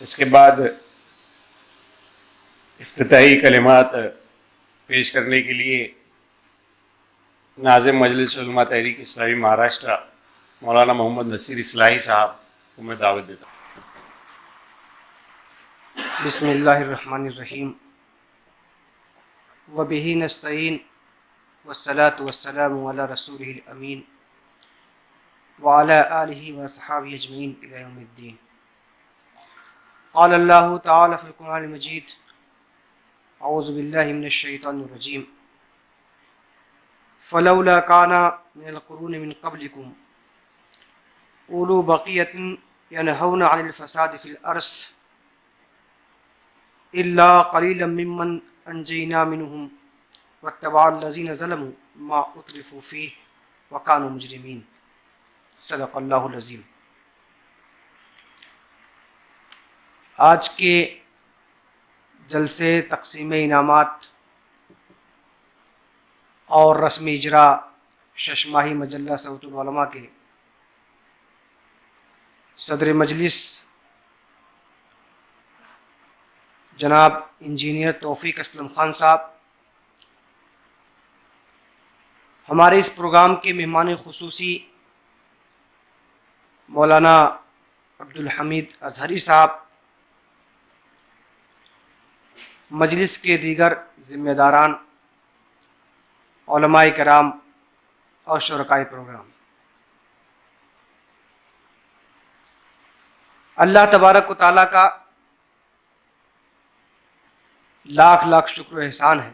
اس کے بعد افتتاحی کلمات پیش کرنے کے لیے ناظم مجلس علماء تحریک اسلامی مہاراشٹرا مولانا محمد نصیر اصلاحی صاحب کو میں دعوت دیتا ہوں۔ بسم اللہ الرحمن الرحیم وبہ نستعین والصلاة والسلام علی رسولہ الامین وعلی آلہ واصحابہ اجمعین الی یوم الدین۔ قال اللہ تعالی فی القرآن المجید اعوذ باللہ من الشیطان الرجیم فلولا کان من القرون من قبلکم اولو بقیۃ ینہون عن الفساد فی الارض الا قلیلا ممن انجینا منہم واتبع الذین ظلموا ما اترفوا فیہ وکانوا مجرمین۔ صدق اللہ العظیم۔ آج کے جلسے تقسیم انعامات اور رسم اجرا شش ماہی مجلہ صوت العلماء کے صدر مجلس جناب انجینئر توفیق اسلم خان صاحب، ہمارے اس پروگرام کے مہمان خصوصی مولانا عبدالحمید اظہری صاحب، مجلس کے دیگر ذمہ داران، علماء کرام اور شرکائے پروگرام، اللہ تبارک و تعالیٰ کا لاکھ لاکھ شکر و احسان ہے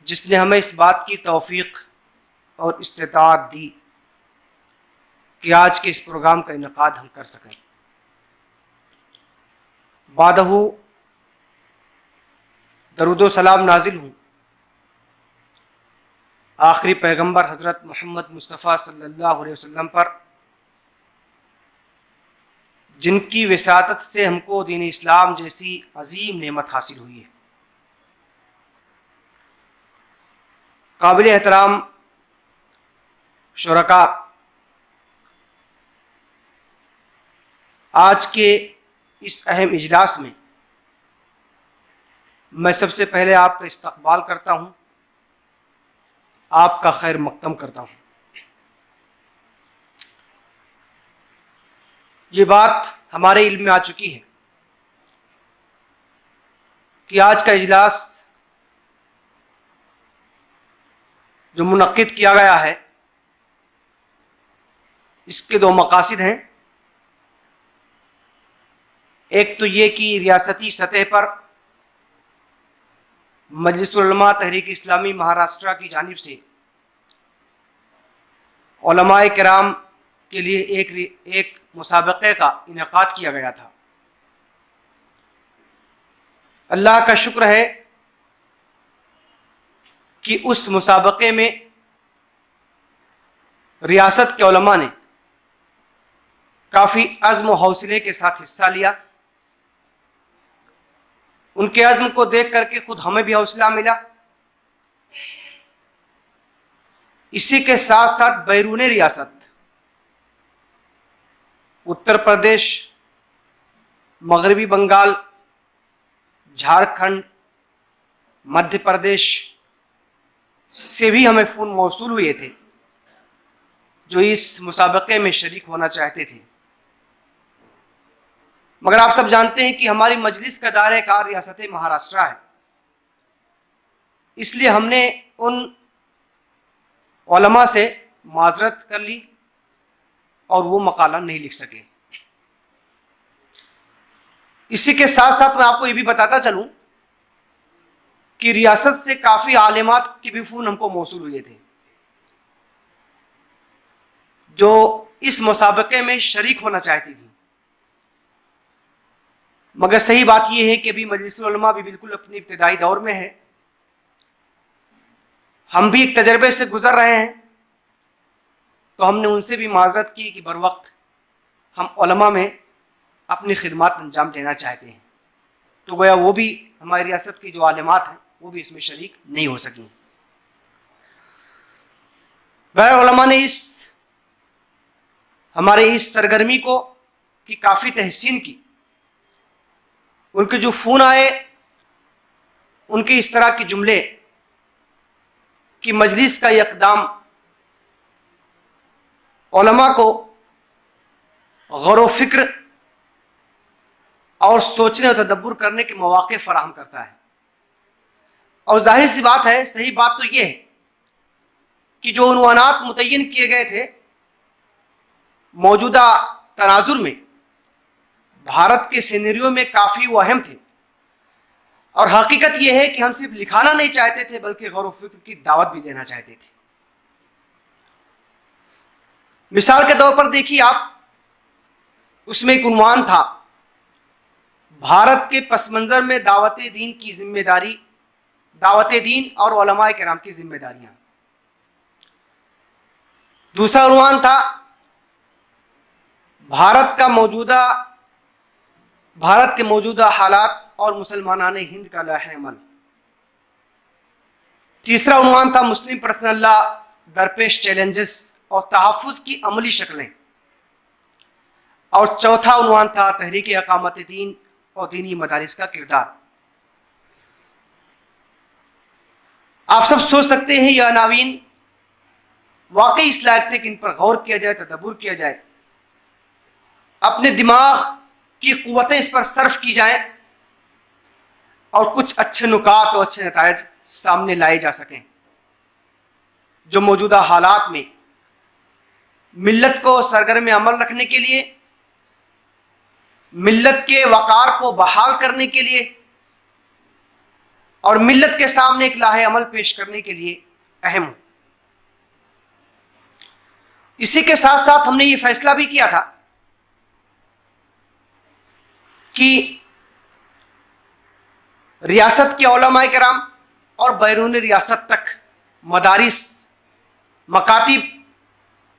جس نے ہمیں اس بات کی توفیق اور استطاعت دی کہ آج کے اس پروگرام کا انعقاد ہم کر سکیں۔ بعدہ درود و سلام نازل ہوں آخری پیغمبر حضرت محمد مصطفیٰ صلی اللہ علیہ وسلم پر، جن کی وساطت سے ہم کو دین اسلام جیسی عظیم نعمت حاصل ہوئی ہے۔ قابل احترام شرکاء، آج کے اس اہم اجلاس میں میں سب سے پہلے آپ کا استقبال کرتا ہوں، آپ کا خیر مقدم کرتا ہوں۔ یہ بات ہمارے علم میں آ چکی ہے کہ آج کا اجلاس جو منعقد کیا گیا ہے اس کے دو مقاصد ہیں۔ ایک تو یہ کہ ریاستی سطح پر مجلس العلماء تحریک اسلامی مہاراشٹرا کی جانب سے علماء کرام کے لیے ایک مسابقے کا انعقاد کیا گیا تھا۔ اللہ کا شکر ہے کہ اس مسابقے میں ریاست کے علماء نے کافی عزم و حوصلے کے ساتھ حصہ لیا۔ ان کے عزم کو دیکھ کر کے خود ہمیں بھی حوصلہ ملا۔ اسی کے ساتھ ساتھ بیرون ریاست اتر پردیش، مغربی بنگال، جھارکھنڈ، مدھیہ پردیش سے بھی ہمیں فون موصول ہوئے تھے جو اس مسابقے میں شریک ہونا چاہتے تھے، مگر آپ سب جانتے ہیں کہ ہماری مجلس کا دائرہ کار ریاست مہاراشٹرا ہے، اس لیے ہم نے ان علماء سے معذرت کر لی اور وہ مقالہ نہیں لکھ سکے۔ اسی کے ساتھ ساتھ میں آپ کو یہ بھی بتاتا چلوں کہ ریاست سے کافی عالمات کے بھی فون ہم کو موصول ہوئے تھے جو اس مسابقے میں شریک ہونا چاہتی تھی، مگر صحیح بات یہ ہے کہ ابھی مجلس العلماء بھی بالکل اپنے ابتدائی دور میں ہے، ہم بھی ایک تجربے سے گزر رہے ہیں، تو ہم نے ان سے بھی معذرت کی کہ بروقت ہم علماء میں اپنی خدمات انجام دینا چاہتے ہیں، تو گویا وہ بھی ہماری ریاست کی جو عالمات ہیں وہ بھی اس میں شریک نہیں ہو سکیں۔ بہرحال علماء نے ہمارے اس سرگرمی کو کی کافی تحسین کی ان کے جو فون آئے ان کے اس طرح کے جملے کہ مجلس کا یہ اقدام علماء کو غور و فکر اور سوچنے اور تدبر کرنے کے مواقع فراہم کرتا ہے. اور ظاہر سی بات ہے، صحیح بات تو یہ ہے کہ جو عنوانات متعین کیے گئے تھے موجودہ تناظر میں بھارت کے سینیریو میں کافی وہ اہم تھے، اور حقیقت یہ ہے کہ ہم صرف لکھانا نہیں چاہتے تھے بلکہ غور و فکر کی دعوت بھی دینا چاہتے تھے. مثال کے طور پر دیکھیے آپ، اس میں ایک عنوان تھا بھارت کے پس منظر میں دعوت دین کی ذمہ داری، دعوت دین اور علماء کرام کی ذمہ داریاں. دوسرا عنوان تھا بھارت کے موجودہ حالات اور مسلمانان ہند کا لائحہ عمل. تیسرا عنوان تھا مسلم پرسنل لا درپیش چیلنجز اور تحفظ کی عملی شکلیں. اور چوتھا عنوان تھا تحریک اقامت دین اور دینی مدارس کا کردار. آپ سب سوچ سکتے ہیں یہ عناوین واقعی اس لائق تھے کہ ان پر غور کیا جائے، تدبر کیا جائے، اپنے دماغ کی قوتیں اس پر صرف کی جائیں اور کچھ اچھے نکات اور اچھے نتائج سامنے لائے جا سکیں جو موجودہ حالات میں ملت کو سرگرم عمل رکھنے کے لیے، ملت کے وقار کو بحال کرنے کے لیے اور ملت کے سامنے ایک لائحہ عمل پیش کرنے کے لیے اہم ہو. اسی کے ساتھ ساتھ ہم نے یہ فیصلہ بھی کیا تھا کہ ریاست کے علماء کرام اور بیرون ریاست تک مدارس، مکاتب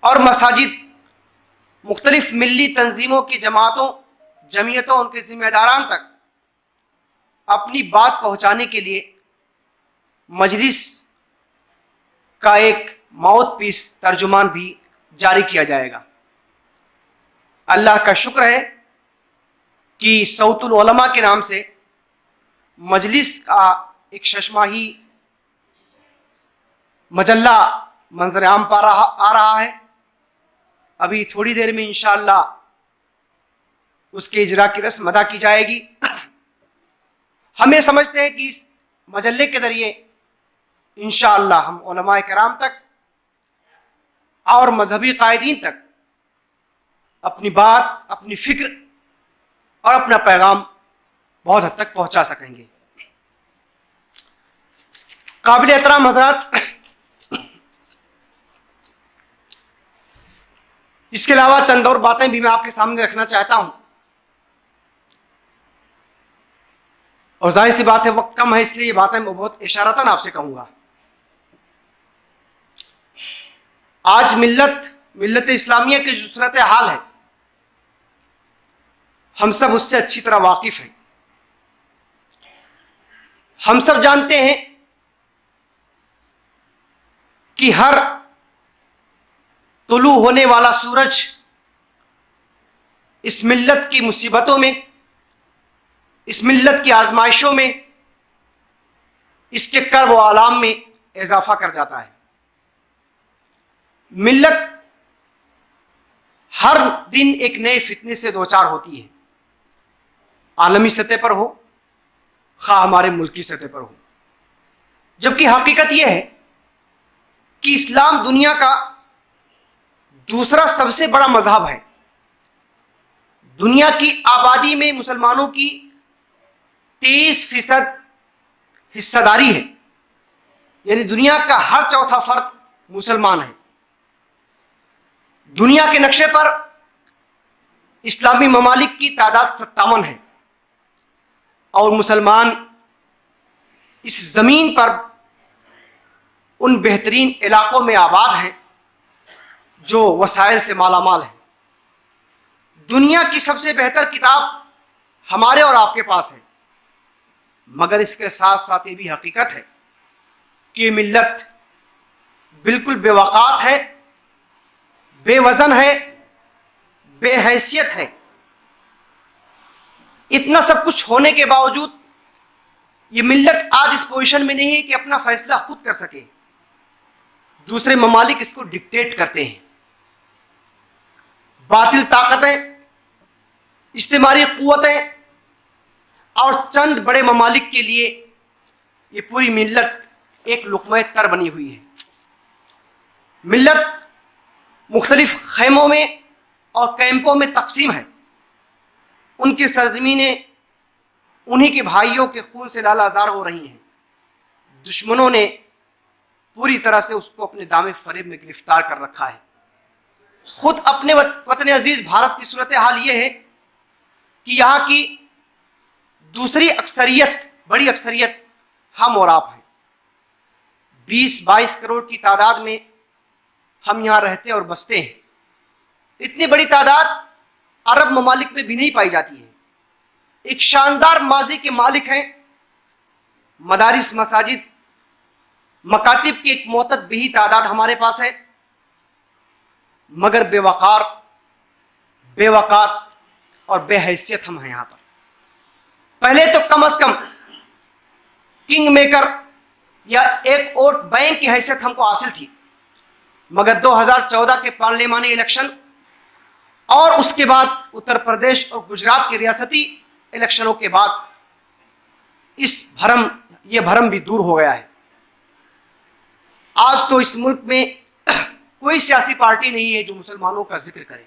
اور مساجد، مختلف ملی تنظیموں کی جمعیتوں ان کے ذمہ داران تک اپنی بات پہنچانے کے لیے مجلس کا ایک ماؤتھ پیس، ترجمان بھی جاری کیا جائے گا. اللہ کا شکر ہے کہ صوت العلماء کے نام سے مجلس کا ایک ششماہی مجلہ منظر عام پا آ رہا ہے. ابھی تھوڑی دیر میں انشاءاللہ اس کے اجرا کی رسم ادا کی جائے گی. ہم یہ سمجھتے ہیں کہ اس مجلے کے ذریعے انشاءاللہ ہم علماء کرام تک اور مذہبی قائدین تک اپنی بات، اپنی فکر اور اپنا پیغام بہت حد تک پہنچا سکیں گے. قابل احترام حضرات، اس کے علاوہ چند اور باتیں بھی میں آپ کے سامنے رکھنا چاہتا ہوں، اور ظاہر سی بات ہے وقت کم ہے اس لیے یہ باتیں میں بہت اشارتاً آپ سے کہوں گا. آج ملت اسلامیہ کی جو صورت حال ہے ہم سب اس سے اچھی طرح واقف ہیں. ہم سب جانتے ہیں کہ ہر طلوع ہونے والا سورج اس ملت کی مصیبتوں میں، اس ملت کی آزمائشوں میں، اس کے کرب و آلام میں اضافہ کر جاتا ہے. ملت ہر دن ایک نئے فتنے سے دوچار ہوتی ہے، عالمی سطح پر ہو خواہ ہمارے ملکی سطح پر ہو. جبکہ حقیقت یہ ہے کہ اسلام دنیا کا دوسرا سب سے بڑا مذہب ہے. دنیا کی آبادی میں مسلمانوں کی 23% حصہ داری ہے، یعنی دنیا کا ہر چوتھا فرد مسلمان ہے. دنیا کے نقشے پر اسلامی ممالک کی تعداد 57 ہے، اور مسلمان اس زمین پر ان بہترین علاقوں میں آباد ہیں جو وسائل سے مالا مال ہیں. دنیا کی سب سے بہتر کتاب ہمارے اور آپ کے پاس ہے، مگر اس کے ساتھ ساتھ یہ بھی حقیقت ہے کہ یہ ملت بالکل بے وقات ہے، بے وزن ہے، بے حیثیت ہے. اتنا سب کچھ ہونے کے باوجود یہ ملت آج اس پوزیشن میں نہیں ہے کہ اپنا فیصلہ خود کر سکے. دوسرے ممالک اس کو ڈکٹیٹ کرتے ہیں. باطل طاقتیں، اجتماعی قوتیں اور چند بڑے ممالک کے لیے یہ پوری ملت ایک لقمہ تر بنی ہوئی ہے. ملت مختلف خیموں میں اور کیمپوں میں تقسیم ہے. ان کی سرزمینیں انہی کے بھائیوں کے خون سے لالہ زار ہو رہی ہیں. دشمنوں نے پوری طرح سے اس کو اپنے دام فریب میں گرفتار کر رکھا ہے. خود اپنے وطن عزیز بھارت کی صورتحال یہ ہے کہ یہاں کی دوسری اکثریت، بڑی اکثریت ہم اور آپ ہیں. 20-22 کروڑ کی تعداد میں ہم یہاں رہتے اور بستے ہیں. اتنی بڑی تعداد عرب ممالک میں بھی نہیں پائی جاتی ہے. ایک شاندار ماضی کے مالک ہیں. مدارس، مساجد، مکاتب کی ایک معتد بھی تعداد ہمارے پاس ہے، مگر بے وقار، بے وقات اور بے حیثیت ہم ہیں یہاں پر. پہلے تو کم از کم کنگ میکر یا ایک ووٹ بینک کی حیثیت ہم کو حاصل تھی، مگر 2014 کے پارلیمانی الیکشن اور اس کے بعد اتر پردیش اور گجرات کے ریاستی الیکشنوں کے بعد یہ بھرم بھی دور ہو گیا ہے. آج تو اس ملک میں کوئی سیاسی پارٹی نہیں ہے جو مسلمانوں کا ذکر کرے.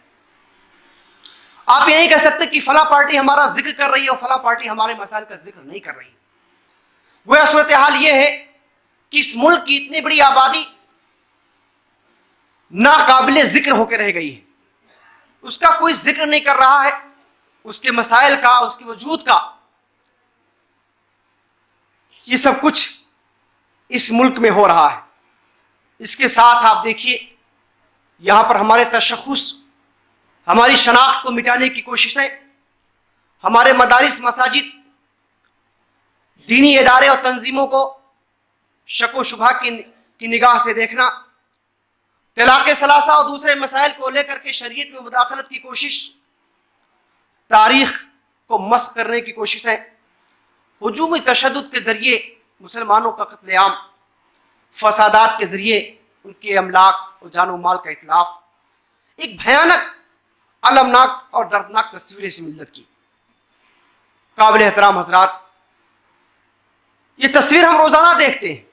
آپ یہ نہیں کہہ سکتے کہ فلاں پارٹی ہمارا ذکر کر رہی ہے اور فلاں پارٹی ہمارے مسائل کا ذکر نہیں کر رہی ہے. گویا صورتحال یہ ہے کہ اس ملک کی اتنی بڑی آبادی ناقابل ذکر ہو کے رہ گئی ہے. اس کا کوئی ذکر نہیں کر رہا ہے، اس کے مسائل کا، اس کے وجود کا. یہ سب کچھ اس ملک میں ہو رہا ہے. اس کے ساتھ آپ دیکھیے یہاں پر ہمارے تشخص، ہماری شناخت کو مٹانے کی کوششیں، ہمارے مدارس، مساجد، دینی ادارے اور تنظیموں کو شک و شبہ کی نگاہ سے دیکھنا، طلاق ثلاثہ اور دوسرے مسائل کو لے کر کے شریعت میں مداخلت کی کوشش، تاریخ کو مسخ کرنے کی کوششیں، ہجومی تشدد کے ذریعے مسلمانوں کا قتل عام، فسادات کے ذریعے ان کے املاک اور جان و مال کا اتلاف، ایک بھیانک، المناک اور دردناک تصویر اس ملت کی. قابل احترام حضرات، یہ تصویر ہم روزانہ دیکھتے ہیں.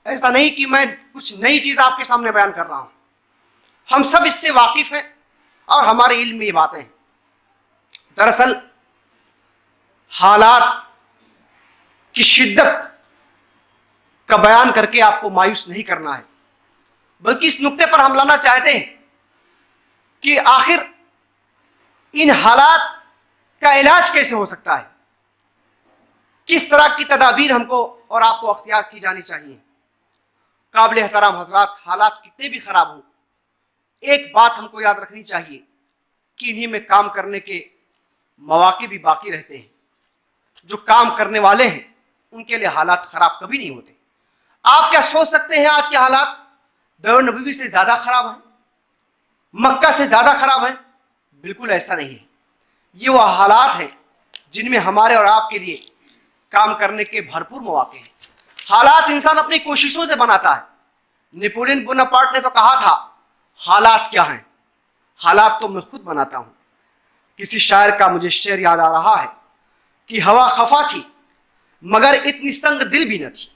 ایسا نہیں کہ میں کچھ نئی چیز آپ کے سامنے بیان کر رہا ہوں. ہم سب اس سے واقف ہیں اور ہمارے علم میں یہ باتیں ہیں. دراصل حالات کی شدت کا بیان کر کے آپ کو مایوس نہیں کرنا ہے، بلکہ اس نقطے پر ہم لانا چاہتے ہیں کہ آخر ان حالات کا علاج کیسے ہو سکتا ہے، کس طرح کی تدابیر ہم کو اور آپ کو اختیار کی جانی چاہیے. قابل احترام حضرات، حالات کتنے بھی خراب ہوں، ایک بات ہم کو یاد رکھنی چاہیے کہ انہی میں کام کرنے کے مواقع بھی باقی رہتے ہیں. جو کام کرنے والے ہیں ان کے لیے حالات خراب کبھی نہیں ہوتے. آپ کیا سوچ سکتے ہیں آج کے حالات دور نبوی سے زیادہ خراب ہیں، مکہ سے زیادہ خراب ہیں؟ بالکل ایسا نہیں ہے. یہ وہ حالات ہیں جن میں ہمارے اور آپ کے لیے کام کرنے کے بھرپور مواقع ہیں. حالات انسان اپنی کوششوں سے بناتا ہے. نیپولین بوناپارٹ نے تو کہا تھا حالات کیا ہیں؟ حالات تو میں خود بناتا ہوں. کسی شاعر کا مجھے شعر یاد آ رہا ہے کہ ہوا خفا تھی مگر اتنی سنگ دل بھی نہ تھی.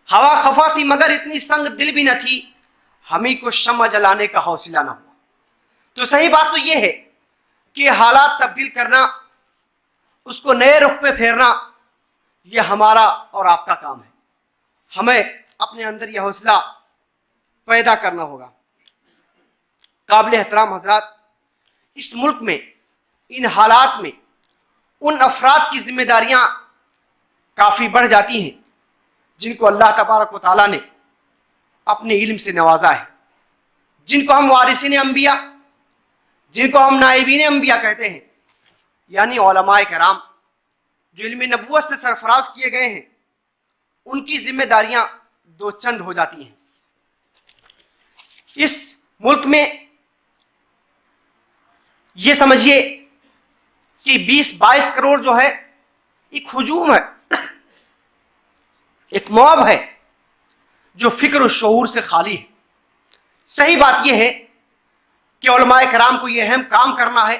ہوا خفا تھی مگر اتنی سنگ دل بھی نہ تھی، ہمیں کو شمع جلانے کا حوصلہ نہ ہوا. تو صحیح بات تو یہ ہے کہ حالات تبدیل کرنا، اس کو نئے رخ پہ پھیرنا، یہ ہمارا اور آپ کا کام ہے. ہمیں اپنے اندر یہ حوصلہ پیدا کرنا ہوگا. قابل احترام حضرات، اس ملک میں ان حالات میں ان افراد کی ذمہ داریاں کافی بڑھ جاتی ہیں جن کو اللہ تبارک و تعالیٰ نے اپنے علم سے نوازا ہے، جن کو ہم وارثین انبیاء، جن کو ہم نائبین انبیاء کہتے ہیں، یعنی علماء کرام جو علم نبوت سے سرفراز کیے گئے ہیں. ان کی ذمہ داریاں دو چند ہو جاتی ہیں. اس ملک میں یہ سمجھیے کہ 20-22 کروڑ جو ہے ایک ہجوم ہے، ایک موب ہے جو فکر و شعور سے خالی ہے۔ صحیح بات یہ ہے کہ علماء کرام کو یہ اہم کام کرنا ہے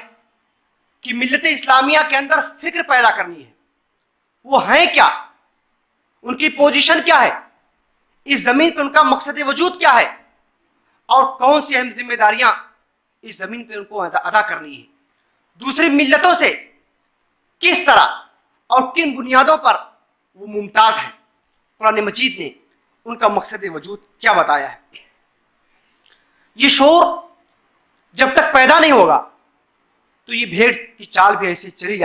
کہ ملت اسلامیہ کے اندر فکر پیدا کرنی ہے، وہ ہیں کیا، ان کی پوزیشن کیا ہے، اس زمین پہ ان کا مقصد وجود کیا ہے، اور کون سی اہم ذمہ داریاں اس زمین پہ ان کو ادا کرنی ہے، دوسری ملتوں سے کس طرح اور کن بنیادوں پر وہ ممتاز ہیں۔ قرآن مجید نے ان کا مقصد وجود کیا بتایا ہے۔ یہ شعور جب تک پیدا نہیں ہوگا تو یہ بھیڑ کی چال بھی ایسے چلی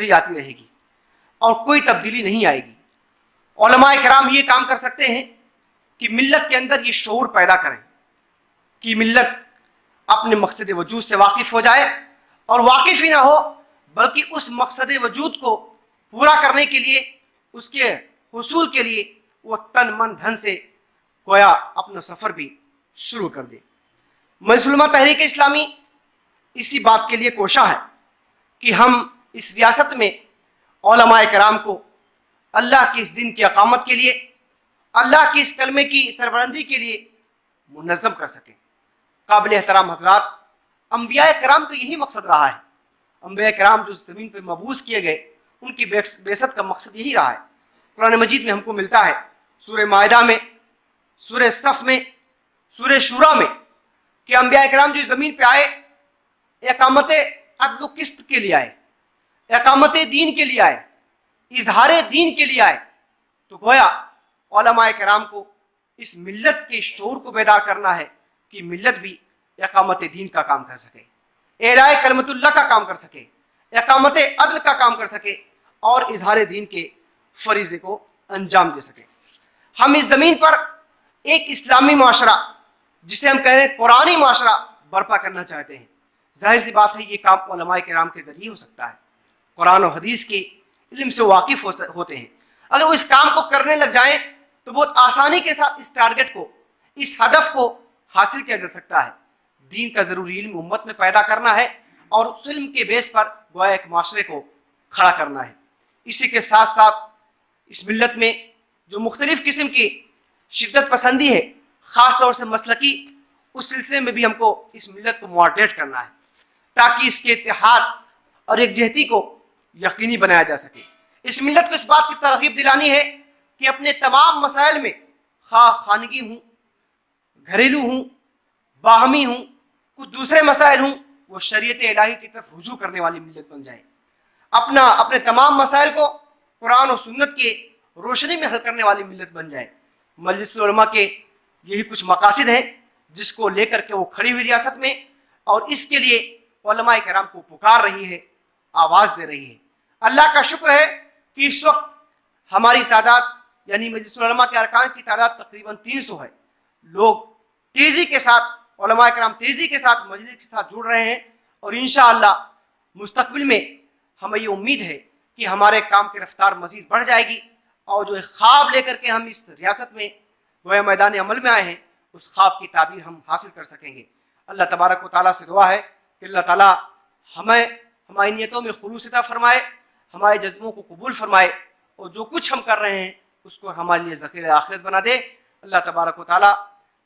جاتی رہے گی اور کوئی تبدیلی نہیں آئے گی۔ علماء کرام یہ کام کر سکتے ہیں کہ ملت کے اندر یہ شعور پیدا کریں کہ ملت اپنے مقصد وجود سے واقف ہو جائے، اور واقف ہی نہ ہو بلکہ اس مقصد وجود کو پورا کرنے کے لیے، اس کے حصول کے لیے وہ تن من دھن سے گویا اپنا سفر بھی شروع کر دے۔ مسلمہ تحریک اسلامی اسی بات کے لیے کوشاں ہے کہ ہم اس ریاست میں علماء کرام کو اللہ کے اس دن کی اقامت کے لیے، اللہ کے اس کلمے کی سربلندی کے لیے منظم کر سکیں۔ قابل احترام حضرات، انبیاء کرام کا یہی مقصد رہا ہے۔ انبیاء کرام جو زمین پہ مبعوث کیے گئے، ان کی بعثت کا مقصد یہی رہا ہے۔ قرآن مجید میں ہم کو ملتا ہے، سورہ مائدہ میں، سورہ صف میں، سورہ شورا میں، کہ انبیاء کرام جو زمین پہ آئے اقامت عدل و قسط کے لیے آئے، اقامت دین کے لیے آئے، اظہار دین کے لیے آئے۔ تو گویا علماء کرام کو اس ملت کے شعور کو بیدار کرنا ہے کہ ملت بھی اقامت دین کا کام کر سکے، اعلاء کلمت اللہ کا کام کر سکے، اقامت عدل کا کام کر سکے، اور اظہار دین کے فریضے کو انجام دے سکے۔ ہم اس زمین پر ایک اسلامی معاشرہ، جسے ہم کہہ رہے ہیں قرآنی معاشرہ، برپا کرنا چاہتے ہیں۔ ظاہر سی بات ہے یہ کام علماء کرام کے ذریعے ہو سکتا ہے، قرآن و حدیث کے علم سے واقف ہوتے ہیں۔ اگر وہ اس کام کو کرنے لگ جائیں تو بہت آسانی کے ساتھ اس ٹارگٹ کو، اس ہدف کو حاصل کیا جا سکتا ہے۔ دین کا ضروری علم امت میں پیدا کرنا ہے، اور اس علم کے بیس پر گویا ایک معاشرے کو کھڑا کرنا ہے۔ اسی کے ساتھ ساتھ اس ملت میں جو مختلف قسم کی شدت پسندی ہے، خاص طور سے مسلکی، اس سلسلے میں بھی ہم کو اس ملت کو موڈریٹ کرنا ہے، تاکہ اس کے اتحاد اور یکجہتی کو یقینی بنایا جا سکے۔ اس ملت کو اس بات کی ترغیب دلانی ہے کہ اپنے تمام مسائل میں، خواہ خانگی ہوں، گھریلو ہوں، باہمی ہوں، کچھ دوسرے مسائل ہوں، وہ شریعت الہی کی طرف رجوع کرنے والی ملت بن جائے، اپنے تمام مسائل کو قرآن و سنت کے روشنی میں حل کرنے والی ملت بن جائے۔ مجلس العلماء کے یہی کچھ مقاصد ہیں جس کو لے کر کے وہ کھڑی ہوئی ریاست میں، اور اس کے لیے علماء کرام کو پکار رہی ہے، آواز دے رہی ہے۔ اللہ کا شکر ہے کہ اس وقت ہماری تعداد، یعنی مجلس العلماء کے ارکان کی تعداد تقریباً 300 ہے۔ لوگ تیزی کے ساتھ، علماء کرام تیزی کے ساتھ مجلس کے ساتھ جڑ رہے ہیں، اور انشاءاللہ مستقبل میں ہمیں یہ امید ہے کہ ہمارے کام کی رفتار مزید بڑھ جائے گی، اور جو ایک خواب لے کر کے ہم اس ریاست میں گویا میدان عمل میں آئے ہیں، اس خواب کی تعبیر ہم حاصل کر سکیں گے۔ اللہ تبارک و تعالیٰ سے دعا ہے کہ اللہ تعالیٰ ہمیں ہماری نیتوں میں خلوص عطا فرمائے، ہمارے جذبوں کو قبول فرمائے، اور جو کچھ ہم کر رہے ہیں اس کو ہمارے لیے ذخیرہ آخرت بنا دے۔ اللہ تبارک و تعالیٰ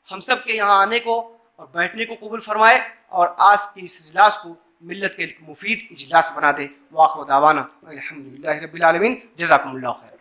ہم سب کے یہاں آنے کو اور بیٹھنے کو قبول فرمائے، اور آج کی اس اجلاس کو ملت کے مفید اجلاس بنا دے۔ وآخر دعوانا الحمدللہ رب العالمین۔ جزاکم اللہ خیر۔